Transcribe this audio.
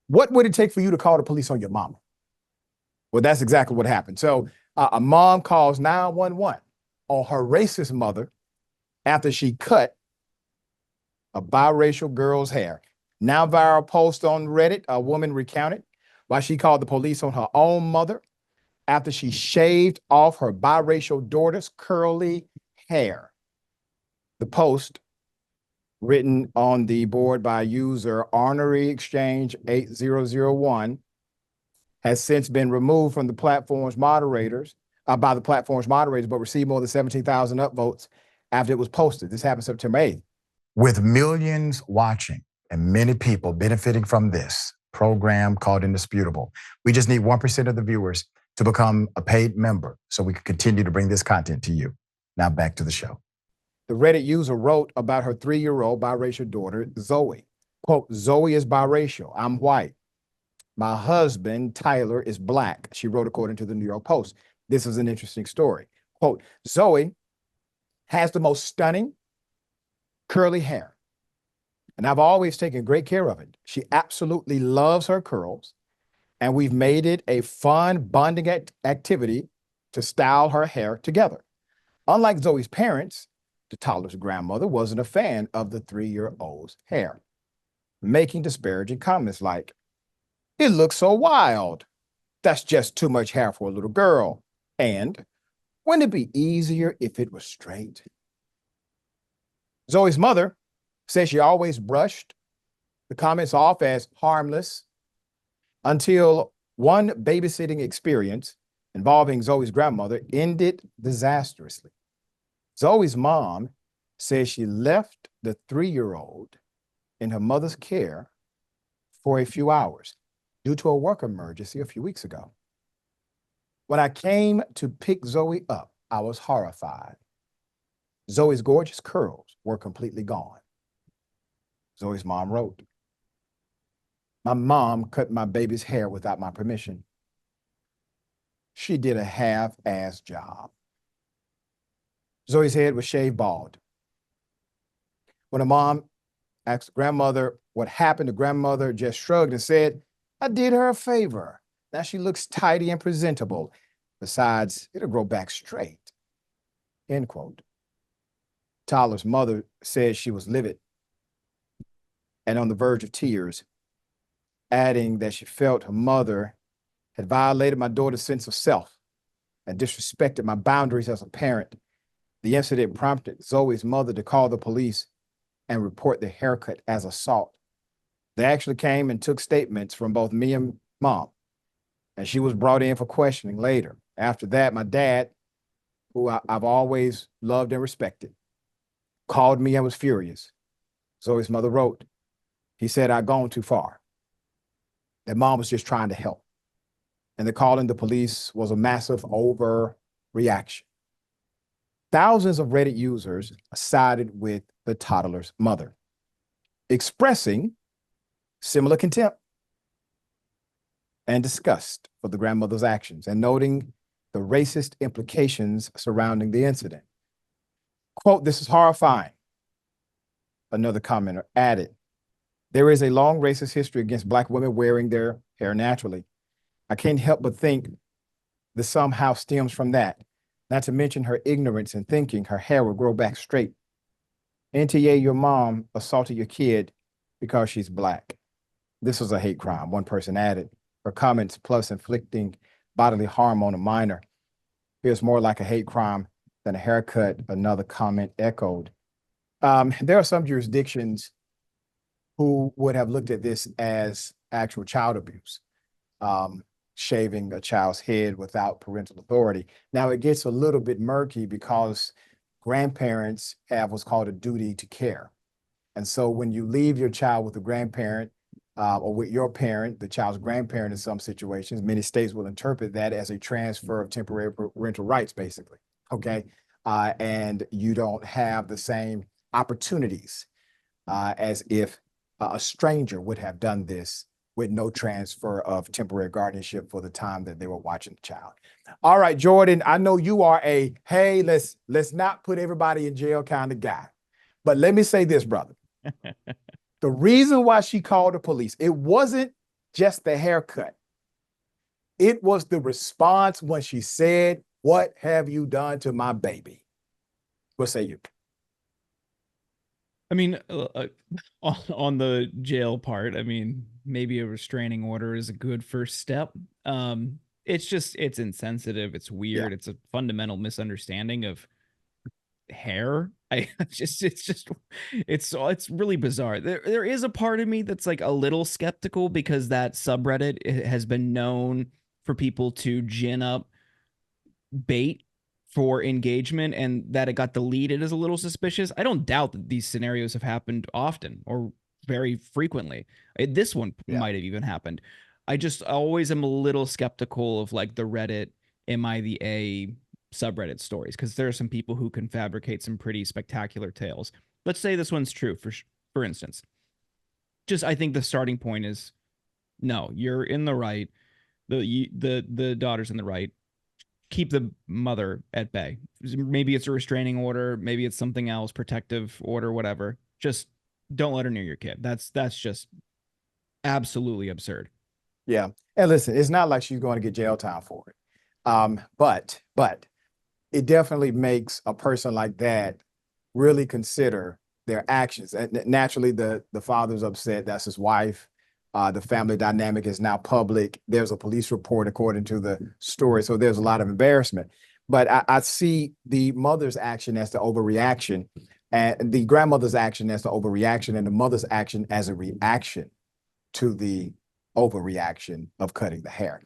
What would it take for you to call the police on your mama? Well, that's exactly what happened. So a mom calls 911 on her racist mother after she cut a biracial girl's hair. Now viral post on Reddit, a woman recounted why she called the police on her own mother after she shaved off her biracial daughter's curly hair. The post, written on the board by user Ornery Exchange 8001, has since been removed from the platform's moderators, by the platform's moderators, but received more than 17,000 upvotes after it was posted. This happened September 8th. With millions watching and many people benefiting from this program called Indisputable, we just need 1% of the viewers to become a paid member so we can continue to bring this content to you. Now back to the show. The Reddit user wrote about her 3-year-old biracial daughter, Zoe. Quote, Zoe is biracial. I'm white. My husband, Tyler, is black, she wrote according to the New York Post. This is an interesting story. Quote, Zoe has the most stunning curly hair, and I've always taken great care of it. She absolutely loves her curls, and we've made it a fun bonding activity to style her hair together. Unlike Zoe's parents, the toddler's grandmother wasn't a fan of the 3-year-old's hair, making disparaging comments like, it looks so wild. That's just too much hair for a little girl. And wouldn't it be easier if it was straight? Zoe's mother says she always brushed the comments off as harmless until one babysitting experience involving Zoe's grandmother ended disastrously. Zoe's mom says she left the 3-year-old in her mother's care for a few hours due to a work emergency a few weeks ago. When I came to pick Zoe up, I was horrified. Zoe's gorgeous curls were completely gone. Zoe's mom wrote, my mom cut my baby's hair without my permission. She did a half-ass job. Zoe's head was shaved bald. When her mom asked the grandmother what happened, the grandmother just shrugged and said, I did her a favor. Now she looks tidy and presentable. Besides, it'll grow back straight. End quote. Tyler's mother said she was livid and on the verge of tears, adding that she felt her mother had violated my daughter's sense of self and disrespected my boundaries as a parent. The incident prompted Zoe's mother to call the police and report the haircut as assault. They actually came and took statements from both me and mom, and she was brought in for questioning later. After that, my dad, who I've always loved and respected, called me and was furious. Zoe's mother wrote, he said, I'd gone too far. That mom was just trying to help. And the calling the police was a massive overreaction. Thousands of Reddit users sided with the toddler's mother, expressing similar contempt and disgust for the grandmother's actions and noting the racist implications surrounding the incident. Quote, this is horrifying. Another commenter added, there is a long racist history against Black women wearing their hair naturally. I can't help but think this somehow stems from that, not to mention her ignorance in thinking her hair will grow back straight. NTA, your mom assaulted your kid because she's Black. This was a hate crime, one person added. Her comments plus inflicting bodily harm on a minor feels more like a hate crime than a haircut, another comment echoed. There are some jurisdictions who would have looked at this as actual child abuse, shaving a child's head without parental authority. Now, it gets a little bit murky because grandparents have what's called a duty to care. And so when you leave your child with a grandparent or with your parent, the child's grandparent in some situations, many states will interpret that as a transfer of temporary parental rights, basically, okay? And you don't have the same opportunities as if a stranger would have done this with no transfer of temporary guardianship for the time that they were watching the child. All right, Jordan, I know you are a, hey, let's not put everybody in jail kind of guy. But let me say this, brother. The reason why she called the police, it wasn't just the haircut. It was the response when she said, "What have you done to my baby?" What say you? I mean, on the jail part, I mean, maybe a restraining order is a good first step. It's insensitive. It's Yeah. weird. It's a fundamental misunderstanding of hair. It's really bizarre. There is a part of me that's like a little skeptical because that subreddit has been known for people to gin up bait for engagement, and that it got deleted is a little suspicious. I don't doubt that these scenarios have happened often or very frequently. This one Yeah. might have even happened. I just always am a little skeptical of like the Reddit am I the A subreddit stories, because there are some people who can fabricate some pretty spectacular tales. Let's say this one's true for instance. Just I think the starting point is no, you're in the right. The daughter's in the right. Keep the mother at bay. Maybe it's a restraining order, maybe it's something else, protective order, whatever. Just don't let her near your kid. That's just absolutely absurd. Yeah. And listen, it's not like she's going to get jail time for it. But it definitely makes a person like that really consider their actions. And naturally, the father's upset. That's his wife. The family dynamic is now public. There's a police report according to the story. So there's a lot of embarrassment. But I see the mother's action as the overreaction, and the grandmother's action as the overreaction, and the mother's action as a reaction to the overreaction of cutting the hair.